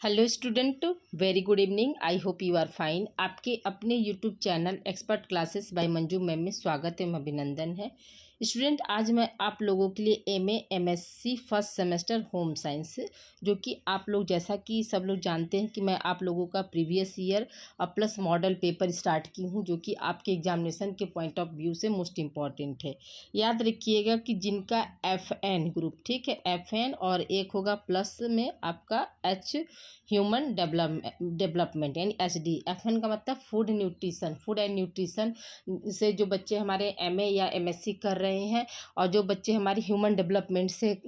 Hello student, very good evening. I hope you are fine. आपके अपने YouTube channel expert classes by Manju ma'am में स्वागत एवं अभिनंदन है। स्टूडेंट, आज मैं आप लोगों के लिए MA MSc first semester home science, जो कि आप लोग जैसा कि सब लोग जानते हैं कि मैं आप लोगों का previous year plus model paper start की हूं, जो कि आपके एग्जामिनेशन के पॉइंट ऑफ व्यू से मोस्ट इम्पॉर्टेंट है। याद रखिएगा कि जिनका FN ग्रुप, ठीक है, FN और एक होगा प्लस में आपका H ह्यूमन डेवलपमेंट यानी SD। FN का मतलब food nutrition, food and nutrition से जो बच्चे हमारे MA या MSc कर रहे हैं और जो बच्चे हमारे ह्यूमन डेवलपमेंट से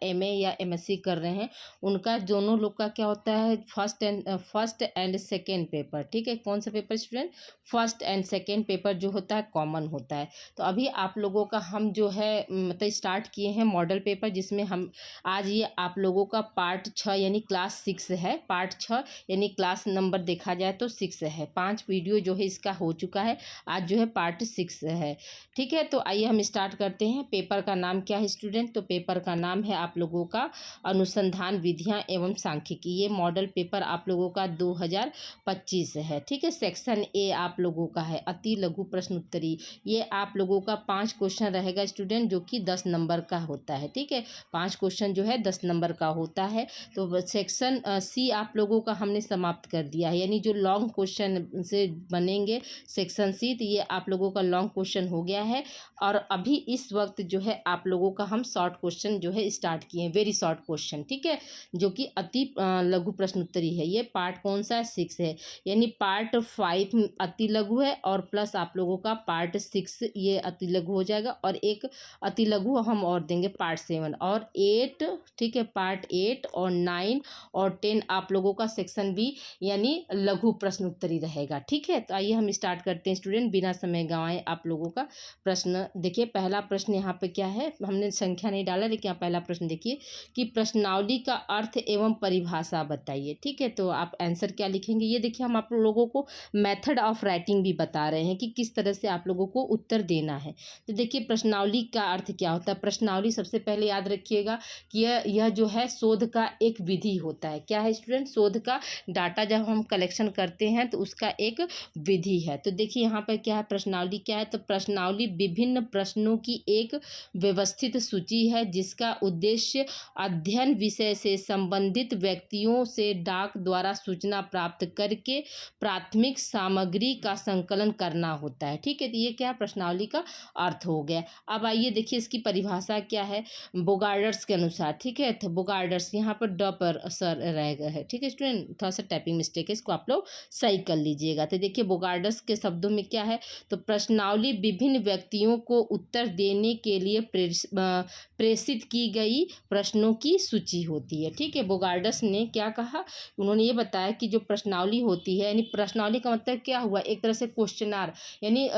MA या MSc कर रहे हैं, उनका दोनों लोग का क्या होता है, फर्स्ट एंड सेकेंड पेपर। ठीक है, कौन सा paper student? First and second paper जो होता है कॉमन होता है। तो अभी आप लोगों का हम जो है मतलब स्टार्ट किए हैं मॉडल पेपर, जिसमें हम आज ये आप लोगों का पार्ट 6 यानी क्लास 6 है। पार्ट 6 यानी क्लास नंबर देखा जाए तो 6 है। 5 वीडियो जो है इसका हो चुका है, आज जो है पार्ट 6 है। ठीक है, तो आइए हम स्टार्ट करते हैं। पेपर का नाम क्या है स्टूडेंट? तो पेपर का नाम है आप लोगों का अनुसंधान विधियां एवं सांख्यिकी। ये मॉडल पेपर आप लोगों का 2025 है। ठीक है, सेक्शन ए आप लोगों का है अति लघु प्रश्न उत्तरी। ये आप लोगों का 5 क्वेश्चन रहेगा स्टूडेंट, जो कि 10 नंबर का होता है। ठीक है, 5 क्वेश्चन जो है 10 नंबर का होता है। तो सेक्शन सी आप लोगों का हमने समाप्त कर दिया है, यानी जो लॉन्ग क्वेश्चन से बनेंगे सेक्शन सी, तो ये आप लोगों का लॉन्ग क्वेश्चन हो गया है। और अभी इस वक्त जो है आप लोगों का हम शॉर्ट क्वेश्चन जो है स्टार्ट किए हैं, वेरी शॉर्ट क्वेश्चन। ठीक है, जो कि अति लघु प्रश्न उत्तरी है। ये पार्ट कौन सा है? 6 है, यानी पार्ट 5 अति लघु है और प्लस आप लोगों का पार्ट 6 ये अति लघु हो जाएगा, और एक अति लघु हम और देंगे पार्ट 7 और 8। ठीक है, पार्ट 8 और 9 और 10 आप लोगों का सेक्शन बी यानी लघु प्रश्न उत्तरी रहेगा। ठीक है, तो आइए हम स्टार्ट करते हैं स्टूडेंट, बिना समय गंवाए। आप लोगों का प्रश्न देखिए, पहला प्रश्न यहाँ पे क्या है, हमने संख्या नहीं डाला, लेकिन यहाँ पहला प्रश्न देखिए कि प्रश्नावली का अर्थ एवं परिभाषा बताइए। ठीक है, तो आप आंसर क्या लिखेंगे? ये देखिए, हम आप लोगों को मेथड ऑफ राइटिंग भी बता रहे हैं कि किस तरह से आप लोगों को उत्तर देना है। तो देखिए, प्रश्नावली का अर्थ क्या होता है? प्रश्नावली सबसे पहले याद रखिएगा कि यह जो है शोध का एक विधि होता है। क्या है स्टूडेंट? शोध का डाटा जब हम कलेक्शन करते हैं तो उसका एक विधि है। तो देखिए यहाँ पर क्या है, प्रश्नावली क्या है? तो प्रश्नावली विभिन्न प्रश्नों की एक व्यवस्थित सूची है, जिसका उद्देश्य अध्ययन विषय से संबंधित व्यक्तियों से डाक द्वारा सूचना प्राप्त करके प्राथमिक सामग्री का संकलन करना होता है। ठीक है, तो ये क्या है, प्रश्नावली का अर्थ हो गया। अब आइए देखिए इसकी परिभाषा क्या है बोगार्डर्स के अनुसार। ठीक है, तो बोगार्डर्स यहाँ पर ड पर सर रहेगा है। ठीक है स्टूडेंट, थोड़ा सा टाइपिंग मिस्टेक है, इसको आप लोग सही कर लीजिएगा। तो देखिए बोगार्डर्स के शब्दों में क्या है, तो प्रश्नावली विभिन्न व्यक्तियों को उत्तर देने के लिए प्रेषित की गई प्रश्नों की सूची होती है। ठीक है, बोगार्डर्स ने क्या कहा, उन्होंने ये बताया कि जो प्रश्नावली होती है, यानी प्रश्नावली का मतलब क्या हुआ, एक तरह से क्वेश्चनार, यानी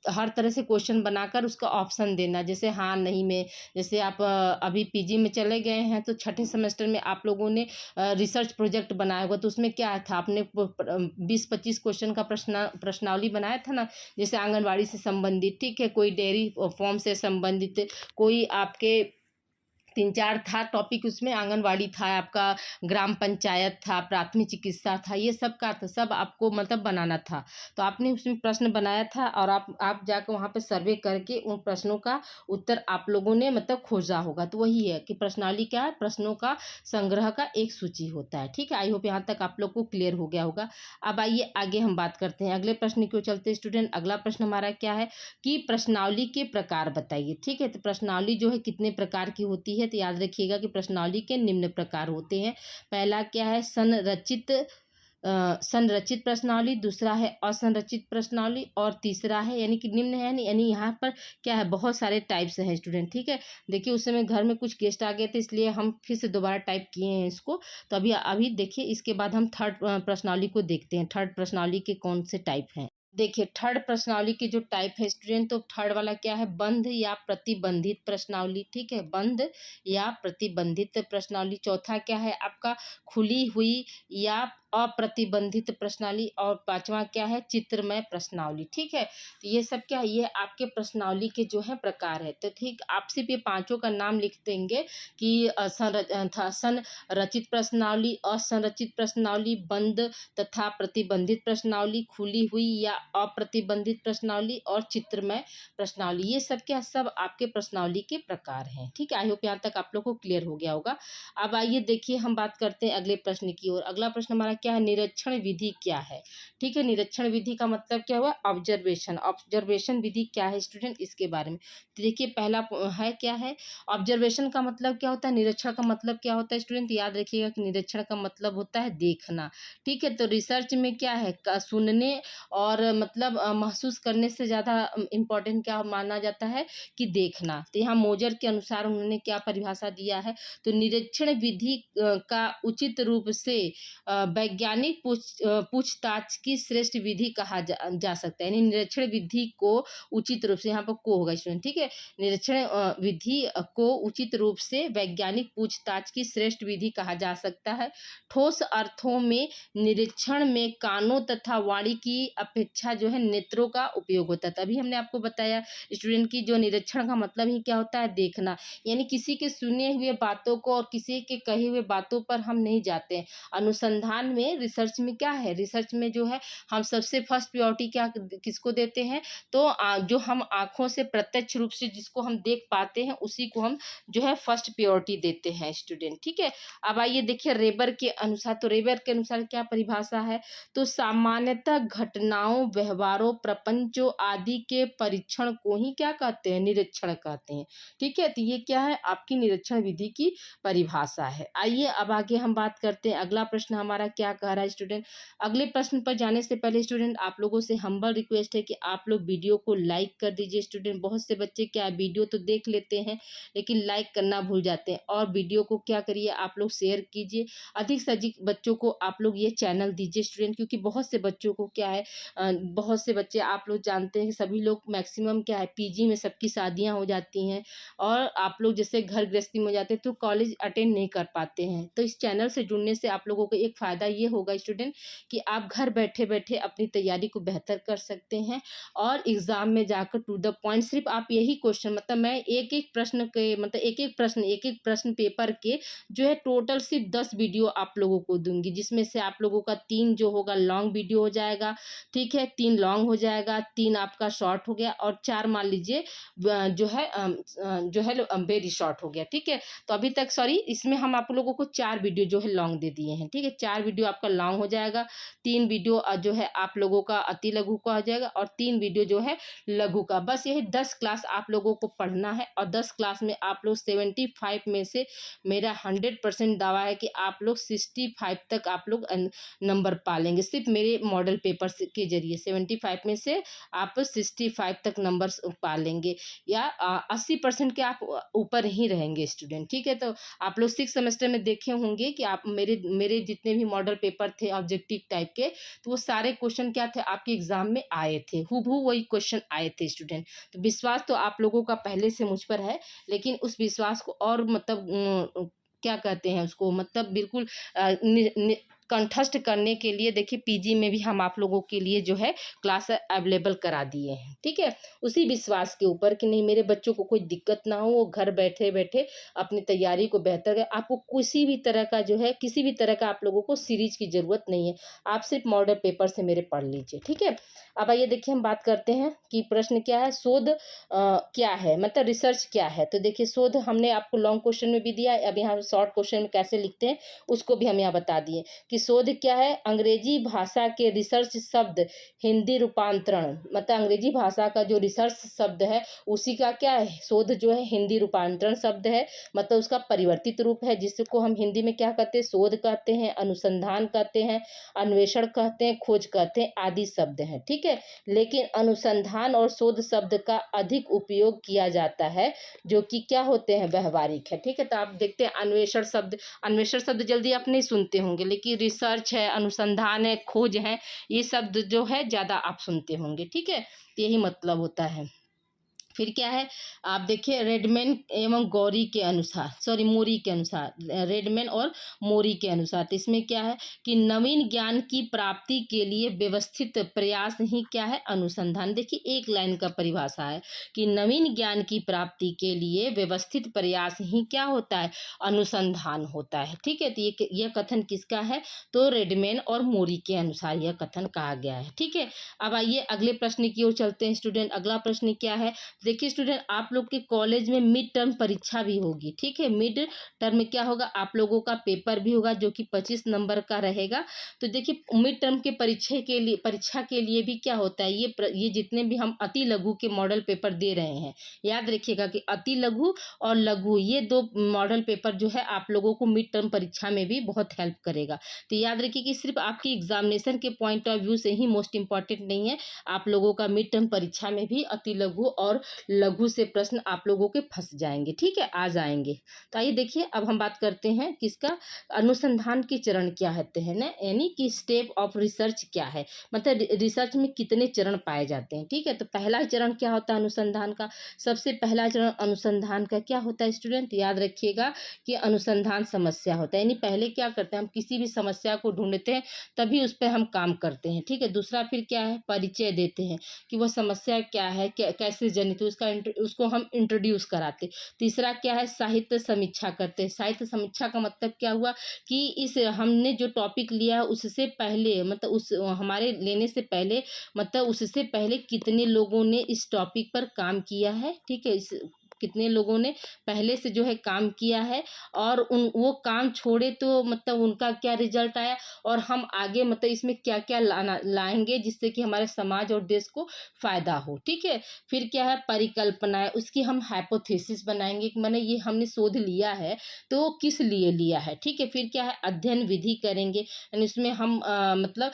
हर तरह से क्वेश्चन बनाकर उसका ऑप्शन देना, जैसे हाँ नहीं में। जैसे आप अभी PG में चले गए हैं तो छठे सेमेस्टर में आप लोगों ने रिसर्च प्रोजेक्ट बनाया होगा, तो उसमें क्या था, आपने 20-25 क्वेश्चन का प्रश्नावली बनाया था ना, जैसे आंगनवाड़ी से संबंधित, ठीक है, कोई डेयरी फॉर्म से संबंधित, कोई आपके 3-4 था टॉपिक, उसमें आंगनवाड़ी था, आपका ग्राम पंचायत था, प्राथमिक चिकित्सा था, ये सब का था, सब आपको मतलब बनाना था। तो आपने उसमें प्रश्न बनाया था और आप जाकर वहाँ पे सर्वे करके उन प्रश्नों का उत्तर आप लोगों ने मतलब खोजा होगा। तो वही है कि प्रश्नावली क्या है, प्रश्नों का संग्रह का एक सूची होता है। ठीक है, आई होप यहाँ तक आप लोग को क्लियर हो गया होगा। अब आइए आगे हम बात करते हैं, अगले प्रश्न की ओर चलते हैं स्टूडेंट। अगला प्रश्न हमारा क्या है कि प्रश्नावली के प्रकार बताइए। ठीक है, तो प्रश्नावली जो है कितने प्रकार की होती है, तो याद रखिएगा कि प्रश्नावली के निम्न प्रकार होते हैं। पहला क्या है, संरचित प्रश्नावली, दूसरा है असंरचित प्रश्नावली, और तीसरा है यानी कि निम्न है, यानी यहाँ पर क्या है, बहुत सारे टाइप्स हैं स्टूडेंट। ठीक है, देखिए उस समय घर में कुछ गेस्ट आ गए थे, इसलिए हम फिर से दोबारा टाइप किए हैं इसको। तो अभी देखिए, इसके बाद हम थर्ड प्रश्नावली को देखते हैं, थर्ड प्रश्नावली के कौन से टाइप हैं। देखिए थर्ड प्रश्नावली के जो टाइप है स्टूडेंट, तो थर्ड वाला क्या है, बंध या प्रतिबंधित प्रश्नावली। ठीक है, बंध या प्रतिबंधित प्रश्नावली। चौथा क्या है आपका, खुली हुई या अप्रतिबंधित प्रश्नावली और पांचवा क्या है, चित्रमय प्रश्नावली। ठीक है, तो ये सब क्या है, ये आपके प्रश्नावली के जो है प्रकार है। तो ठीक, आप सिर्फ ये पांचों का नाम लिख देंगे कि संरचित प्रश्नावली, असंरचित प्रश्नावली, बंद तथा प्रतिबंधित प्रश्नावली, खुली हुई या अप्रतिबंधित प्रश्नावली और चित्रमय प्रश्नावली। ये सब क्या, सब आपके प्रश्नावली के प्रकार हैं। ठीक है, आई होप यहाँ तक आप लोग को क्लियर हो गया होगा। अब आइए देखिए, हम बात करते हैं अगले प्रश्न की ओर। अगला प्रश्न हमारा क्या है, निरीक्षण विधि क्या है। ठीक है, निरीक्षण विधि का मतलब क्या हुआ, ऑब्जर्वेशन। ऑब्जर्वेशन विधि क्या है स्टूडेंट, इसके बारे में तो देखिए, पहला है क्या है, ऑब्जर्वेशन का मतलब क्या होता है, निरीक्षण का मतलब क्या होता है स्टूडेंट, याद रखिएगा कि निरीक्षण का मतलब होता है देखना। ठीक है, तो रिसर्च में क्या है, सुनने और मतलब महसूस करने से ज़्यादा इम्पोर्टेंट क्या माना जाता है कि देखना। तो यहाँ मोजर के अनुसार उन्होंने क्या परिभाषा दिया है, तो निरीक्षण विधि का उचित रूप से वैज्ञानिक पूछताछ की श्रेष्ठ विधि कहा जा सकता है। यानी निरीक्षण विधि को उचित रूप से, यहाँ पर को होगा स्टूडेंट। ठीक है, निरीक्षण विधि को उचित रूप से वैज्ञानिक पूछताछ की श्रेष्ठ विधि कहा जा सकता है। ठोस अर्थों में निरीक्षण में कानों तथा वाणी की अपेक्षा जो है नेत्रों का उपयोग होता है। तभी हमने आपको बताया स्टूडेंट की जो निरीक्षण का मतलब ही क्या होता है, देखना। यानी किसी के सुने हुए बातों को और किसी के कहे हुए बातों पर हम नहीं जाते हैं। अनुसंधान में, रिसर्च में क्या है, रिसर्च में जो है हम सबसे फर्स्ट प्रायोरिटी क्या किसको देते हैं, तो जो हम आँखों से प्रत्यक्ष रूप से जिसको हम देख पाते हैं उसी को हम जो है फर्स्ट प्रायोरिटी देते हैं स्टूडेंट। ठीक है, अब आइए देखिए रेबर के अनुसार, तो रेबर के अनुसार क्या परिभाषा है, तो सामान्यतः घटनाओं, व्यवहारों, प्रपंचों आदि के परीक्षण को ही क्या कहते हैं, निरीक्षण कहते हैं। ठीक है, तो ये क्या है, आपकी निरीक्षण विधि की परिभाषा है। आइए अब आगे हम बात करते हैं, अगला प्रश्न हमारा क्या कह रहा है स्टूडेंट। अगले प्रश्न पर जाने से पहले स्टूडेंट आप लोगों से हम्बल रिक्वेस्ट है कि आप लोग वीडियो को लाइक कर दीजिए स्टूडेंट। बहुत से बच्चे क्या है, वीडियो तो देख लेते हैं लेकिन लाइक करना भूल जाते हैं। और वीडियो को क्या करिए, आप लोग शेयर कीजिए, अधिक से अधिक बच्चों को आप लोग ये चैनल दीजिए स्टूडेंट, क्योंकि बहुत से बच्चों को क्या है, बहुत से बच्चे आप लोग जानते हैं कि सभी लोग मैक्सिमम क्या है, पीजी में सबकी शादियां हो जाती हैं और आप लोग जैसे घर गृहस्थी में हो जाते हैं तो कॉलेज अटेंड नहीं कर पाते हैं। तो इस चैनल से जुड़ने से आप लोगों को एक फ़ायदा ये होगा स्टूडेंट कि आप घर बैठे बैठे अपनी तैयारी को बेहतर कर सकते हैं और एग्ज़ाम में जाकर टू द पॉइंट सिर्फ आप यही क्वेश्चन, मतलब मैं एक एक प्रश्न के, मतलब एक एक प्रश्न पेपर के जो है टोटल सिर्फ 10 वीडियो आप लोगों को दूंगी, जिसमें से आप लोगों का 3 जो होगा लॉन्ग वीडियो हो जाएगा। ठीक है, 3 लॉन्ग हो जाएगा, 3 आपका शॉर्ट हो गया और 4 मान लीजिए जो है वेरी शॉर्ट हो गया। ठीक है, तो अभी तक सॉरी, इसमें हम आप लोगों को 4 वीडियो जो है लॉन्ग दे दिए हैं। ठीक है, 4 वीडियो आपका लॉन्ग हो जाएगा, 3 वीडियो जो है आप लोगों का अति लघु का हो जाएगा और 3 वीडियो जो है लघु का। बस यही 10 क्लास आप लोगों को पढ़ना है और 10 क्लास में आप लोग 75 में से मेरा 100% दावा है कि आप लोग 65 तक आप लोग नंबर पा लेंगे, सिर्फ मेरे मॉडल पेपर के जरिए 75 में से आप 65 तक नंबर पा लेंगे या 80% के आप ऊपर ही रहेंगे स्टूडेंट। ठीक है, तो आप लोग 6 सेमेस्टर में देखे होंगे कि आप मेरे जितने भी मॉडल पेपर थे ऑब्जेक्टिव टाइप के, तो वो सारे क्वेश्चन क्या थे, आपके एग्जाम में आए थे, हूबहू वही क्वेश्चन आए थे स्टूडेंट। तो विश्वास तो आप लोगों का पहले से मुझ पर है, लेकिन उस विश्वास को और मतलब क्या कहते हैं उसको, मतलब बिल्कुल कंठस्थ करने के लिए देखिए पीजी में भी हम आप लोगों के लिए जो है क्लास अवेलेबल करा दिए हैं। ठीक है, उसी विश्वास के ऊपर कि नहीं मेरे बच्चों को कोई दिक्कत ना हो, वो घर बैठे बैठे अपनी तैयारी को बेहतर करें। आपको किसी भी तरह का जो है, किसी भी तरह का आप लोगों को सीरीज की ज़रूरत नहीं है, आप सिर्फ मॉडल पेपर से मेरे पढ़ लीजिए। ठीक है, अब आइए देखिए हम बात करते हैं कि प्रश्न क्या है, शोध क्या है, मतलब रिसर्च क्या है। तो देखिए शोध हमने आपको लॉन्ग क्वेश्चन में भी दिया है, अब यहाँ शॉर्ट क्वेश्चन में कैसे लिखते हैं उसको भी हम यहाँ बता दिए कि शोध क्या है, अंग्रेजी भाषा के रिसर्च शब्द हिंदी रूपांतरण, मतलब अंग्रेजी भाषा का जो रिसर्च शब्द है उसी का क्या है, शोध जो है हिंदी रूपांतरण शब्द है, मतलब उसका परिवर्तित रूप है, जिसको हम हिंदी में क्या कहते हैं, शोध कहते हैं, अनुसंधान कहते हैं, अन्वेषण कहते हैं, खोज कहते हैं आदि शब्द हैं। ठीक है, लेकिन अनुसंधान और शोध शब्द का अधिक उपयोग किया जाता है जो कि क्या होते हैं, व्यवहारिक है। ठीक है, तो आप देखते हैं अन्वेषण शब्द जल्दी आप नहीं सुनते होंगे, लेकिन रिसर्च है, अनुसंधान है, खोज है, ये शब्द जो है ज़्यादा आप सुनते होंगे। ठीक है, यही मतलब होता है। फिर क्या है, आप देखिए रेडमैन एवं गौरी के अनुसार, सॉरी मोरी के अनुसार, रेडमैन और मोरी के अनुसार, तो इसमें क्या है कि नवीन ज्ञान की प्राप्ति के लिए व्यवस्थित प्रयास ही क्या है, अनुसंधान। देखिए एक लाइन का परिभाषा है कि नवीन ज्ञान की प्राप्ति के लिए व्यवस्थित प्रयास ही क्या होता है, अनुसंधान होता है। ठीक है, तो ये कथन किसका है, तो रेडमैन और मोरी के अनुसार यह कथन कहा गया है। ठीक है, अब आइए अगले प्रश्न की ओर चलते हैं स्टूडेंट। अगला प्रश्न क्या है, देखिए स्टूडेंट, आप लोग के कॉलेज में मिड टर्म परीक्षा भी होगी। ठीक है, मिड टर्म में क्या होगा, आप लोगों का पेपर भी होगा जो कि 25 नंबर का रहेगा। तो देखिए मिड टर्म के परीक्षा के लिए भी क्या होता है, ये जितने भी हम अति लघु के मॉडल पेपर दे रहे हैं, याद रखिएगा कि अति लघु और लघु ये दो मॉडल पेपर जो है आप लोगों को मिड टर्म परीक्षा में भी बहुत हेल्प करेगा। तो याद रखिए कि सिर्फ आपकी एग्जामिनेशन के पॉइंट ऑफ व्यू से ही मोस्ट इंपॉर्टेंट नहीं है, आप लोगों का मिड टर्म परीक्षा में भी अति लघु और लघु से प्रश्न आप लोगों के फंस जाएंगे। ठीक है, आ जाएंगे। तो आइए देखिए, अब हम बात करते हैं किसका, अनुसंधान के चरण क्या होते हैं ना, यानी कि स्टेप ऑफ रिसर्च क्या है, मतलब रिसर्च में कितने चरण पाए जाते हैं। ठीक है, तो पहला चरण क्या होता है अनुसंधान का, सबसे पहला चरण अनुसंधान का क्या होता है स्टूडेंट, याद रखिएगा कि अनुसंधान समस्या होता है, यानी पहले क्या करते हैं हम किसी भी समस्या को ढूंढते हैं तभी उस पर हम काम करते हैं। ठीक है, दूसरा फिर क्या है, परिचय देते हैं कि वह समस्या क्या है, कैसे जनित है, उसको हम इंट्रोड्यूस कराते। तीसरा क्या है, साहित्य समीक्षा करते हैं। साहित्य समीक्षा का मतलब क्या हुआ कि इस हमने जो टॉपिक लिया है उससे पहले, मतलब उस हमारे लेने से पहले, मतलब उससे पहले कितने लोगों ने इस टॉपिक पर काम किया है। ठीक है, इस कितने लोगों ने पहले से जो है काम किया है, और वो काम छोड़े तो मतलब उनका क्या रिजल्ट आया, और हम आगे मतलब इसमें क्या क्या लाएंगे जिससे कि हमारे समाज और देश को फायदा हो। ठीक है, फिर क्या है, परिकल्पना है, उसकी हम हाइपोथेसिस बनाएंगे कि मैंने ये हमने शोध लिया है तो किस लिए लिया है। ठीक है, फिर क्या है, अध्ययन विधि करेंगे, यानी इसमें हम मतलब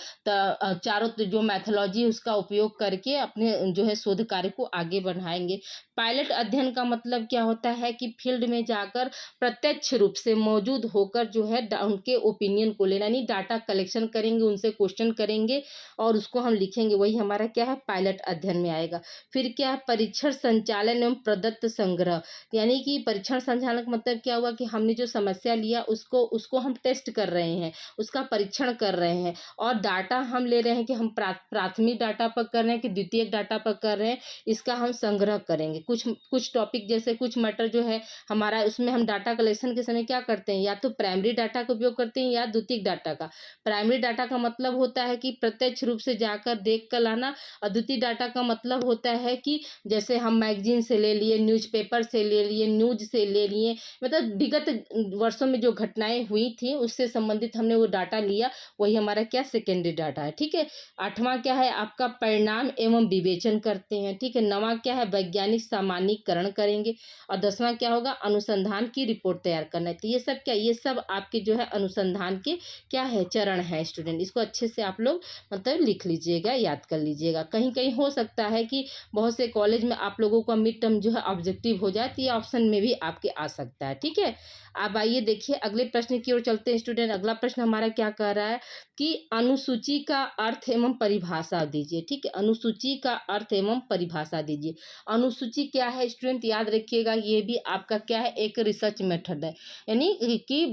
चारों जो मैथोलॉजी उसका उपयोग करके अपने जो है शोध कार्य को आगे बढ़ाएंगे। पायलट अध्ययन का मतलब क्या होता है कि फील्ड में जाकर प्रत्यक्ष रूप से मौजूद होकर जो है उनके ओपिनियन को लेना, यानी डाटा कलेक्शन करेंगे, उनसे क्वेश्चन करेंगे और उसको हम लिखेंगे, वही हमारा क्या है, पायलट अध्ययन में आएगा। फिर क्या है, परीक्षण संचालन एवं प्रदत्त संग्रह, यानी कि परीक्षण संचालन का मतलब क्या हुआ कि हमने जो समस्या लिया उसको हम टेस्ट कर रहे हैं, उसका परीक्षण कर रहे हैं, और डाटा हम ले रहे हैं कि हम प्राथमिक डाटा पर कर रहे हैं कि द्वितीयक डाटा पर कर रहे हैं, इसका हम संग्रह करेंगे। कुछ टॉपिक जैसे कुछ मैटर जो है हमारा, उसमें हम डाटा कलेक्शन के समय क्या करते हैं, या तो प्राइमरी डाटा का उपयोग करते हैं या द्वितीयक डाटा का। प्राइमरी डाटा का मतलब होता है कि प्रत्यक्ष रूप से जाकर देख कर लाना, और द्वितीय डाटा का मतलब होता है कि जैसे हम मैगजीन से ले लिए, न्यूज़पेपर से ले लिए, न्यूज से ले लिए, मतलब विगत वर्षों में जो घटनाएं हुई थी उससे संबंधित हमने वो डाटा लिया, वही हमारा क्या सेकेंडरी डाटा है। ठीक है, आठवां क्या है आपका, परिणाम एवं विवेचन करते हैं। ठीक है, नवां क्या है, वैज्ञानिक सामान्यीकरण करेंगे, और 10वां क्या होगा, अनुसंधान की रिपोर्ट तैयार करना है। तो ये सब क्या, ये सब आपके जो है अनुसंधान के क्या है, चरण है स्टूडेंट। इसको अच्छे से आप लोग मतलब लिख लीजिएगा, याद कर लीजिएगा। कहीं कहीं हो सकता है कि बहुत से कॉलेज में आप लोगों का मिड टर्म जो है ऑब्जेक्टिव हो जाए, तो ये ऑप्शन में भी आपके आ सकता है। ठीक है, अब आइए देखिए अगले प्रश्न की ओर चलते हैं स्टूडेंट। अगला प्रश्न हमारा क्या कह रहा है कि अनुसूची का अर्थ एवं परिभाषा दीजिए। ठीक है, अनुसूची का अर्थ एवं परिभाषा दीजिए। अनुसूची क्या है स्टूडेंट, याद रखिएगा ये भी आपका क्या है, एक रिसर्च मेथड है, यानी कि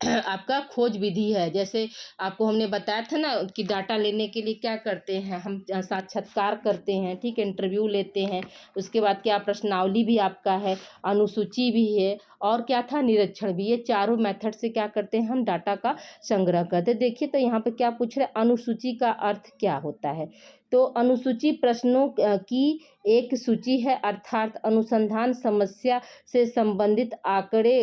आपका खोज विधि है। जैसे आपको हमने बताया था ना कि डाटा लेने के लिए क्या करते हैं हम, साक्षात्कार करते हैं, ठीक है, इंटरव्यू लेते हैं, उसके बाद क्या प्रश्नावली भी आपका है, अनुसूची भी है, और क्या था, निरीक्षण भी। ये चारों मेथड से क्या करते हैं हम, डाटा का संग्रह करते हैं। देखिए तो यहाँ पे क्या पूछ रहे हैं, अनुसूची का अर्थ क्या होता है। तो अनुसूची प्रश्नों की एक सूची है, अर्थात अनुसंधान समस्या से संबंधित आंकड़े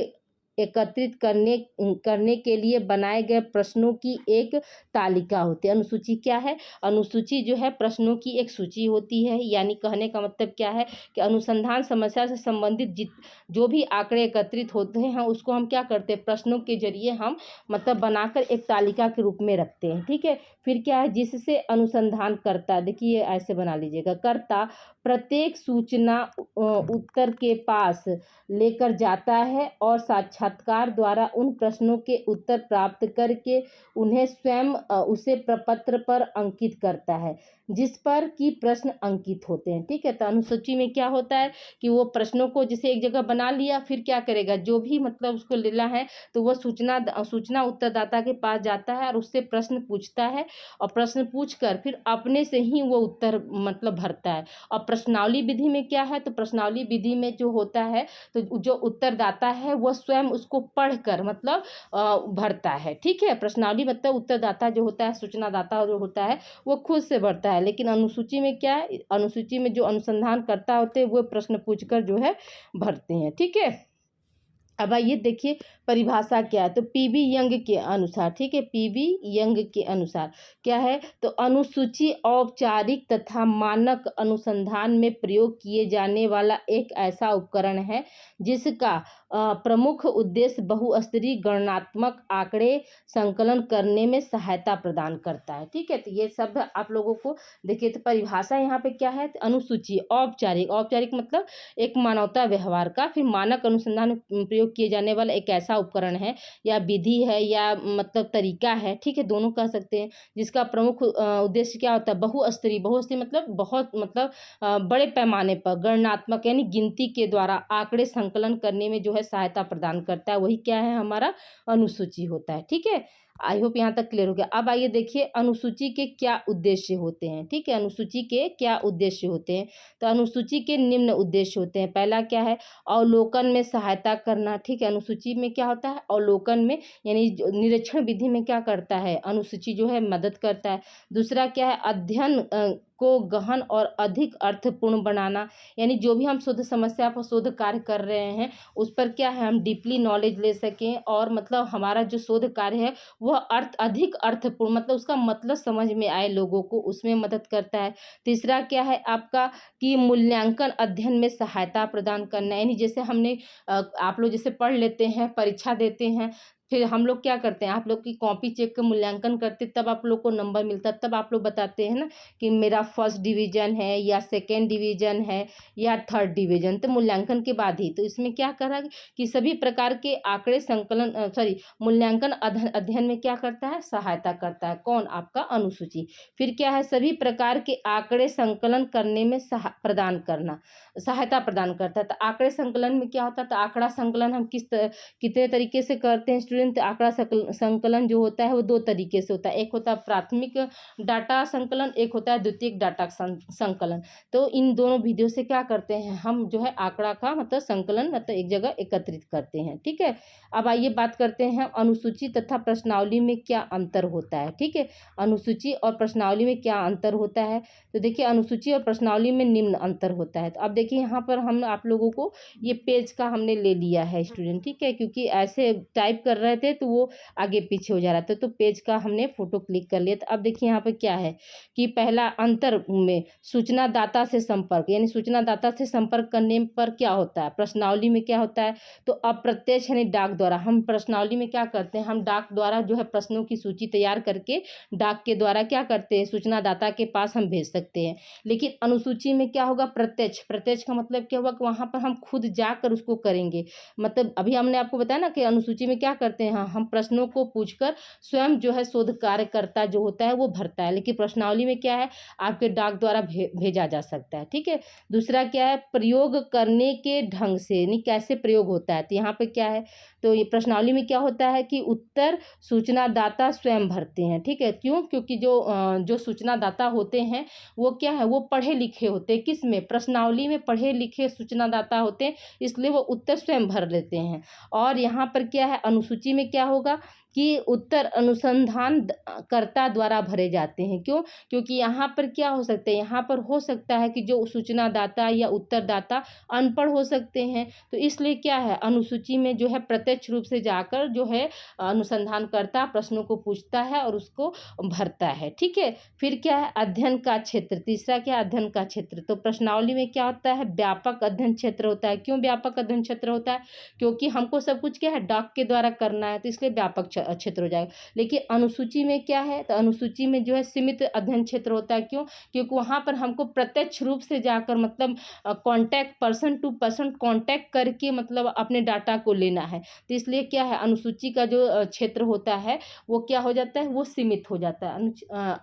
एकत्रित करने के लिए बनाए गए प्रश्नों की एक तालिका होती है। अनुसूची क्या है, अनुसूची जो है प्रश्नों की एक सूची होती है, यानी कहने का मतलब क्या है कि अनुसंधान समस्या से संबंधित जो भी आंकड़े एकत्रित होते हैं उसको हम क्या करते हैं, प्रश्नों के जरिए हम मतलब बनाकर एक तालिका के रूप में रखते हैं। ठीक है, फिर क्या है, जिससे अनुसंधान करता, देखिए ऐसे बना लीजिएगा, करता प्रत्येक सूचना उत्तर के पास लेकर जाता है और साक्षात्कार साक्षात्कार द्वारा उन प्रश्नों के उत्तर प्राप्त करके उन्हें स्वयं उसे प्रपत्र पर अंकित करता है जिस पर कि प्रश्न अंकित होते हैं। ठीक है, तो अनुसूची में क्या होता है कि वो प्रश्नों को जैसे एक जगह बना लिया, फिर क्या करेगा, जो भी मतलब उसको लेना है तो वो सूचना उत्तरदाता के पास जाता है और उससे प्रश्न पूछता है और प्रश्न पूछकर फिर अपने से ही वो उत्तर मतलब भरता है। और प्रश्नावली विधि में क्या है, तो प्रश्नावली विधि में जो होता है तो जो उत्तरदाता है वो स्वयं उसको पढ़कर मतलब भरता है। ठीक है, प्रश्नावली मतलब उत्तरदाता जो होता है, सूचनादाता जो होता है वो खुद से भरता है, लेकिन अनुसूची में क्या है, अनुसूची में जो अनुसंधानकर्ता होते हैं वो प्रश्न पूछकर जो है भरते हैं। ठीक है, अब आइए देखिए परिभाषा क्या है। तो पीवी यंग के अनुसार, ठीक है, पीवी यंग के अनुसार क्या है, तो अनुसूची औपचारिक तथा मानक अनुसंधान में प्रयोग किए जाने वाला एक ऐसा उपकरण है जिसका प्रमुख उद्देश्य बहुस्तरीय गणनात्मक आंकड़े संकलन करने में सहायता प्रदान करता है। ठीक है, तो ये सब आप लोगों को देखिए। तो परिभाषा यहाँ पे क्या है, तो अनुसूची औपचारिक मतलब एक मानवता व्यवहार का, फिर मानक अनुसंधान में प्रयोग किए जाने वाला एक ऐसा उपकरण है या विधि है या मतलब तरीका है। ठीक है, दोनों कह सकते हैं, जिसका प्रमुख उद्देश्य क्या होता है, बहुस्तरीय मतलब बहुत मतलब बड़े पैमाने पर गणनात्मक यानी गिनती के द्वारा आंकड़े संकलन करने में जो है सहायता प्रदान करता है, वही क्या है, हमारा अनुसूची होता है। ठीक है, आई होप यहाँ तक क्लियर हो गया। अब आइए देखिए अनुसूची के क्या उद्देश्य होते हैं। ठीक है, अनुसूची के क्या उद्देश्य होते हैं, तो अनुसूची के निम्न उद्देश्य होते हैं। पहला क्या है, अवलोकन में सहायता करना। ठीक है, अनुसूची में क्या होता है, अवलोकन में यानी निरीक्षण विधि में क्या करता है, अनुसूची जो है मदद करता है। दूसरा क्या है, अध्ययन को गहन और अधिक अर्थपूर्ण बनाना, यानी जो भी हम शोध समस्या पर शोध कार्य कर रहे हैं उस पर क्या है, हम डीपली नॉलेज ले सकें और मतलब हमारा जो शोध कार्य है वह अधिक अर्थपूर्ण मतलब उसका मतलब समझ में आए लोगों को, उसमें मदद करता है। तीसरा क्या है आपका कि मूल्यांकन अध्ययन में सहायता प्रदान करना, यानी जैसे हमने आप लोग जैसे पढ़ लेते हैं, परीक्षा देते हैं, फिर हम लोग क्या करते हैं, आप लोग की कॉपी चेक का मूल्यांकन करते तब आप लोग को नंबर मिलता, तब आप लोग बताते हैं ना कि मेरा फर्स्ट डिवीजन है या सेकेंड डिवीजन है या थर्ड डिवीजन, तो मूल्यांकन के बाद ही। तो इसमें क्या करा कि सभी प्रकार के आंकड़े संकलन मूल्यांकन अध्ययन में क्या करता है, सहायता करता है। कौन, आपका अनुसूची। फिर क्या है, सभी प्रकार के आंकड़े संकलन करने में सहायता प्रदान करता है। तो आंकड़े संकलन में क्या होता है, तो आंकड़ा संकलन हम कितने तरीके से करते हैं स्टूडेंट। आंकड़ा संकलन जो होता है वो दो तरीके से होता है, एक होता है प्राथमिक डाटा संकलन, एक होता है द्वितीयक डाटा संकलन। तो इन दोनों विधियों से क्या करते हैं हम, जो है आंकड़ा का मतलब संकलन मतलब एक जगह एकत्रित करते हैं। ठीक है, अब आइए बात करते हैं अनुसूची तथा प्रश्नावली में क्या अंतर होता है। ठीक है, अनुसूची और प्रश्नावली में क्या अंतर होता है, तो देखिए अनुसूची और प्रश्नावली में निम्न अंतर होता है। तो अब देखिए यहाँ पर हम आप लोगों को ये पेज का हमने ले लिया है स्टूडेंट। ठीक है, क्योंकि ऐसे टाइप कर रहे थे तो वो आगे पीछे हो जा रहा था, तो पेज का हमने फोटो क्लिक कर लिया। तो अब देखिए यहाँ पर क्या है कि पहला अंतर में सूचनादाता से संपर्क, यानी सूचनादाता से संपर्क करने पर क्या होता है, प्रश्नावली में क्या होता है, तो अप्रत्यक्ष यानी डाक द्वारा। हम प्रश्नावली में क्या करते हैं, हम डाक द्वारा जो है प्रश्नों की सूची तैयार करके डाक के द्वारा क्या करते हैं, सूचनादाता के पास हम भेज सकते हैं। लेकिन अनुसूची में क्या होगा, प्रत्यक्ष का मतलब क्या होगा कि वहाँ पर हम खुद जाकर उसको करेंगे। मतलब अभी हमने आपको बताया ना कि अनुसूची में क्या करते हैं, हाँ हम प्रश्नों को पूछकर स्वयं जो है शोध कार्यकर्ता जो होता है वो भरता है, लेकिन प्रश्नावली में क्या है, आपके डाक द्वारा भेजा जा सकता है। ठीक है, दूसरा क्या है, प्रयोग करने के ढंग से, यानी कैसे प्रयोग होता है। तो यहाँ पे क्या है, तो ये प्रश्नावली में क्या होता है कि उत्तर सूचनादाता स्वयं भरते हैं। ठीक है, क्यों, क्योंकि जो सूचनादाता होते हैं वो क्या है, वो पढ़े लिखे होते हैं, किस में, प्रश्नावली में पढ़े लिखे सूचनादाता होते हैं, इसलिए वो उत्तर स्वयं भर लेते हैं। और यहाँ पर क्या है, अनुसूची में क्या होगा कि उत्तर अनुसंधानकर्ता द्वारा भरे जाते हैं। क्यों, क्योंकि यहाँ पर क्या हो सकता है, यहाँ पर हो सकता है कि जो सूचनादाता या उत्तरदाता अनपढ़ हो सकते हैं, तो इसलिए क्या है, अनुसूची में जो है प्रत्यक्ष रूप से जाकर जो है अनुसंधानकर्ता प्रश्नों को पूछता है और उसको भरता है। ठीक है, फिर क्या है, अध्ययन का क्षेत्र। तीसरा क्या, अध्ययन का क्षेत्र। तो प्रश्नावली में क्या होता है, व्यापक अध्ययन क्षेत्र होता है। क्यों व्यापक अध्ययन क्षेत्र होता है, क्योंकि हमको सब कुछ क्या है डाक के द्वारा करना है, तो इसलिए व्यापक क्षेत्र हो जाएगा। लेकिन अनुसूची में क्या है, तो अनुसूची में जो है सीमित अध्ययन क्षेत्र होता है। क्यों? क्योंकि वहाँ पर हमको प्रत्यक्ष रूप से जाकर मतलब contact, person to person contact करके मतलब अपने डाटा को लेना है। तो इसलिए क्या है, अनुसूची का जो क्षेत्र होता है वो क्या हो जाता है, वो सीमित हो जाता है।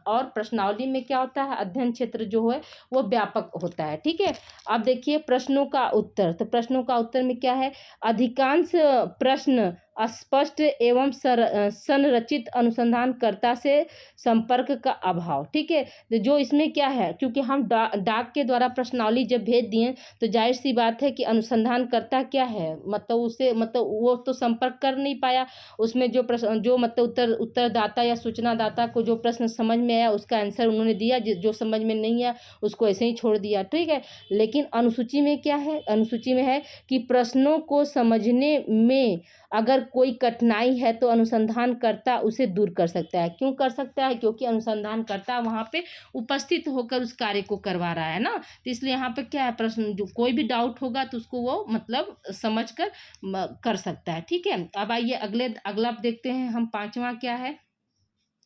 और प्रश्नावली में क्या होता है, अध्ययन क्षेत्र जो है वो व्यापक होता है। ठीक है, अब देखिए प्रश्नों का उत्तर। तो प्रश्नों का उत्तर में क्या है, अधिकांश प्रश्न अस्पष्ट एवं संरचित अनुसंधानकर्ता से संपर्क का अभाव। ठीक है, तो जो इसमें क्या है, क्योंकि हम डाक के द्वारा प्रश्नावली जब भेज दिए तो जाहिर सी बात है कि अनुसंधानकर्ता क्या है, मतलब उससे मतलब वो तो संपर्क कर नहीं पाया। उसमें जो प्रश्न जो मतलब उत्तरदाता या सूचनादाता को जो प्रश्न समझ में आया उसका आंसर उन्होंने दिया, जो समझ में नहीं आया उसको ऐसे ही छोड़ दिया। ठीक है, लेकिन अनुसूची में क्या है, अनुसूची में है कि प्रश्नों को समझने में अगर कोई कठिनाई है तो अनुसंधानकर्ता उसे दूर कर सकता है। क्यों कर सकता है? क्योंकि अनुसंधानकर्ता वहाँ पे उपस्थित होकर उस कार्य को करवा रहा है ना। तो इसलिए यहाँ पे क्या है, प्रश्न जो कोई भी डाउट होगा तो उसको वो मतलब समझ कर सकता है। ठीक है, अब आइए अगला आप देखते हैं हम, पांचवा क्या है।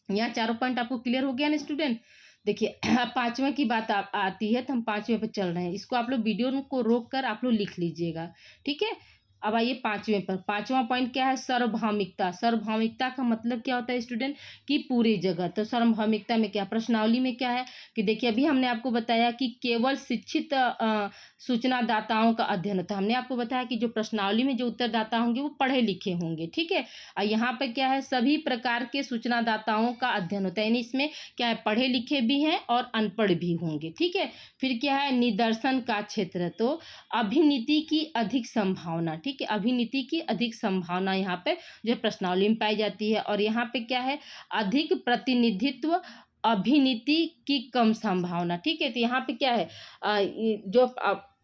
यहाँ चारों पॉइंट आपको क्लियर हो गया ना स्टूडेंट। देखिए अब पांचवा की बात आती है, तो हम पांचवें पे चल रहे हैं। इसको आप लोग वीडियो को रोक कर आप लोग लिख लीजिएगा। ठीक है, अब आइए पांचवें पर। पांचवा पॉइंट क्या है, सार्वभौमिकता। सार्वभौमिकता का मतलब क्या होता है स्टूडेंट, कि पूरी जगह। तो सार्वभौमिकता में क्या, प्रश्नावली में क्या है कि देखिए अभी हमने आपको बताया कि केवल शिक्षित सूचनादाताओं का अध्ययन होता है। हमने आपको बताया कि जो प्रश्नावली में जो उत्तरदाता होंगे वो पढ़े लिखे होंगे। ठीक है, और यहाँ पर क्या है, सभी प्रकार के सूचनादाताओं का अध्ययन होता है, यानी इसमें क्या है, पढ़े लिखे भी हैं और अनपढ़ भी होंगे। ठीक है, फिर क्या है, निदर्शन का क्षेत्र। तो अभिनीति की अधिक संभावना। ठीक है, अभिनीति की अधिक संभावना यहाँ पे जो प्रश्नावली में पाई जाती है। और यहाँ पे क्या है, अधिक प्रतिनिधित्व, अभिनीति की कम संभावना। ठीक है, तो यहाँ पे क्या है,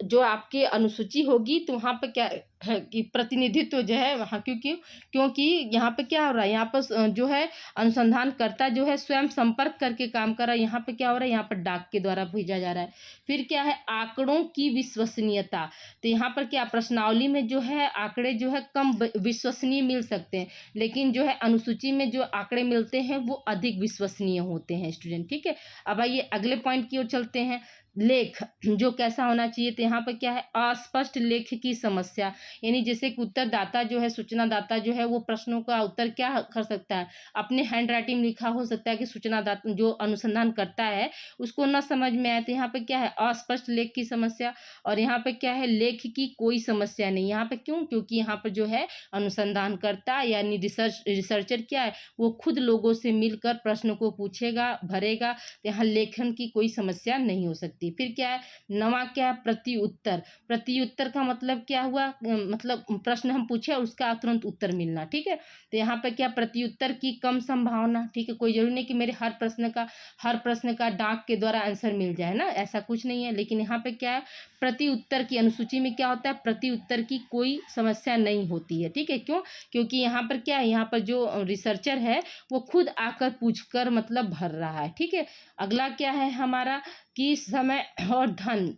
जो आपकी अनुसूची होगी तो वहाँ पे क्या है कि प्रतिनिधित्व जो है वहाँ, क्योंकि यहाँ पे क्या हो रहा है, यहाँ पर जो है अनुसंधानकर्ता जो है स्वयं संपर्क करके काम कर रहा है। यहाँ पे क्या हो रहा है, यहाँ पर डाक के द्वारा भेजा जा रहा है। फिर क्या है, आंकड़ों की विश्वसनीयता। तो यहाँ पर क्या, प्रश्नावली में जो है आंकड़े जो है कम विश्वसनीय मिल सकते हैं, लेकिन जो है अनुसूची में जो आंकड़े मिलते हैं वो अधिक विश्वसनीय होते हैं स्टूडेंट। ठीक है, अब आइए अगले पॉइंट की ओर चलते हैं। लेख जो कैसा होना चाहिए, तो यहाँ पर क्या है, अस्पष्ट लेख की समस्या। यानी जैसे कि उत्तरदाता जो है, सूचनादाता जो है, वो प्रश्नों का उत्तर क्या कर सकता है, अपने हैंड राइटिंग में लिखा हो सकता है कि सूचनादाता जो अनुसंधान करता है उसको ना समझ में आए। तो यहाँ पे क्या है, अस्पष्ट लेख की समस्या। और यहाँ पे क्या है, लेख की कोई समस्या नहीं। यहाँ पे क्यों, क्योंकि यहाँ पर जो है अनुसंधानकर्ता यानी रिसर्चर क्या है, वो खुद लोगों से मिलकर प्रश्नों को पूछेगा, भरेगा। तो यहाँ लेखन की कोई समस्या नहीं हो सकती। फिर क्या है, नवा क्या है, प्रति उत्तर। प्रति उत्तर का मतलब क्या हुआ, मतलब प्रश्न हम पूछे और उसका तुरंत उत्तर मिलना। ठीक है, तो यहाँ पे क्या, प्रति उत्तर की कम संभावना। ठीक है, कोई जरूरी नहीं कि मेरे हर प्रश्न का डाक के द्वारा आंसर मिल जाए ना, ऐसा कुछ नहीं है। लेकिन यहाँ पे क्या है, प्रति उत्तर की अनुसूची में क्या होता है, प्रति उत्तर की कोई समस्या नहीं होती है। ठीक है, क्यों, क्योंकि यहाँ पर क्या है, यहाँ पर जो रिसर्चर है वो खुद आकर पूछकर मतलब भर रहा है। ठीक है, अगला क्या है हमारा, कि समय और धन।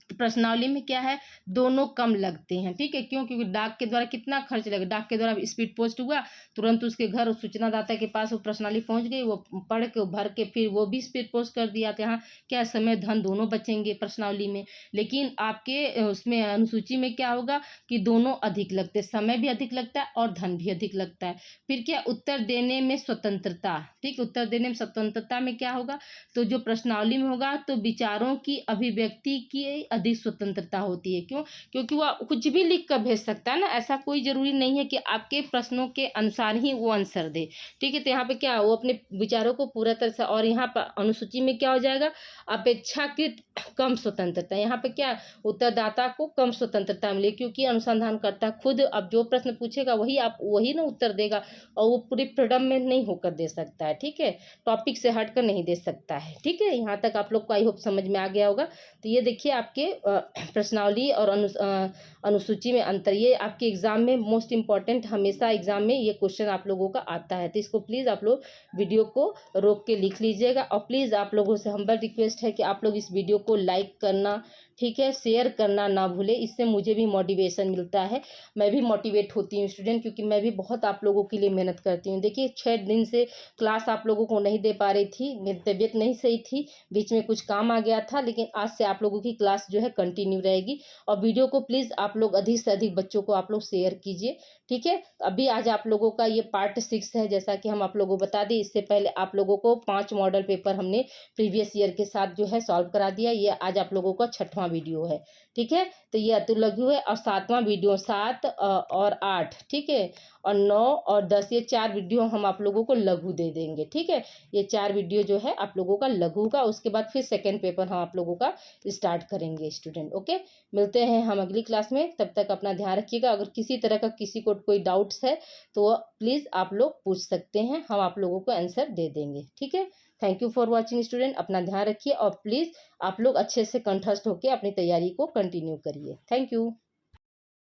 प्रश्नावली में क्या है, दोनों कम लगते हैं। ठीक है, क्यों, क्योंकि डाक के द्वारा कितना खर्च लगेगा, डाक के द्वारा स्पीड पोस्ट हुआ, तुरंत उसके घर सूचनादाता के पास वो प्रश्नावली पहुंच गई, वो पढ़ के भर के फिर वो भी स्पीड पोस्ट कर दिया। तो यहाँ क्या, समय धन दोनों बचेंगे प्रश्नावली में। लेकिन आपके उसमें अनुसूची में क्या होगा कि दोनों अधिक लगते, समय भी अधिक लगता है और धन भी अधिक लगता है। फिर क्या, उत्तर देने में स्वतंत्रता। ठीक, उत्तर देने में स्वतंत्रता में क्या होगा, तो जो प्रश्नावली में होगा तो विचारों की अभिव्यक्ति की अधिक स्वतंत्रता होती है। क्यों, क्योंकि वह कुछ भी लिख कर भेज सकता है ना, ऐसा कोई जरूरी नहीं है कि आपके प्रश्नों के अनुसार ही वो आंसर दे। ठीक है, तो यहाँ पे क्या, वो अपने विचारों को पूरा तरह से, और यहाँ पर अनुसूची में क्या हो जाएगा, अपेक्षाकृत कम स्वतंत्रता। यहाँ पे क्या, उत्तरदाता को कम स्वतंत्रता मिले, क्योंकि अनुसंधानकर्ता खुद अब जो प्रश्न पूछेगा वही ना उत्तर देगा, और वो पूरी फ्रीडम में नहीं होकर दे सकता है। ठीक है, टॉपिक से हटकर नहीं दे सकता है। ठीक है, यहाँ तक आप लोग को आई होप समझ में आ गया होगा। तो ये देखिए आपके प्रश्नावली और अनुसूची में अंतर, ये आपके एग्जाम में मोस्ट इम्पॉर्टेंट, हमेशा एग्जाम में ये क्वेश्चन आप लोगों का आता है। तो इसको प्लीज़ आप लोग वीडियो को रोक के लिख लीजिएगा। और प्लीज़ आप लोगों से हम्बल रिक्वेस्ट है कि आप लोग इस वीडियो को लाइक करना, ठीक है, शेयर करना ना भूले, इससे मुझे भी मोटिवेशन मिलता है, मैं भी मोटिवेट होती हूँ स्टूडेंट, क्योंकि मैं भी बहुत आप लोगों के लिए मेहनत करती हूँ। देखिए 6 दिन से क्लास आप लोगों को नहीं दे पा रही थी, मेरी तबीयत नहीं सही थी, बीच में कुछ काम आ गया था, लेकिन आज से आप लोगों की क्लास जो है कंटिन्यू रहेगी। और वीडियो को प्लीज़ आप लोग अधिक से अधिक बच्चों को आप लोग शेयर कीजिए, ठीक है। अभी आज आप लोगों का ये पार्ट 6 है, जैसा कि हम आप लोगों को बता दें, इससे पहले आप लोगों को 5 मॉडल पेपर हमने प्रीवियस ईयर के साथ जो है सॉल्व करा दिया। ये आज आप लोगों का 6वां वीडियो है, ठीक है। तो ये अतुल लघु है, और 7वां वीडियो 7 और 8, ठीक है, और 9 और 10, ये 4 वीडियो हम आप लोगों को लघु दे देंगे, ठीक है। ये 4 वीडियो जो है आप लोगों का लघु का, उसके बाद फिर सेकेंड पेपर हम आप लोगों का स्टार्ट करेंगे स्टूडेंट। ओके, मिलते हैं हम अगली क्लास में, तब तक अपना ध्यान रखिएगा। अगर किसी तरह का किसी को कोई डाउट्स है तो प्लीज़ आप लोग पूछ सकते हैं, हम आप लोगों को आंसर दे देंगे, ठीक है। Thank you for watching student, अपना ध्यान रखिए, और प्लीज़ आप लोग अच्छे से कंठस्थ होकर अपनी तैयारी को कंटिन्यू करिए। Thank you.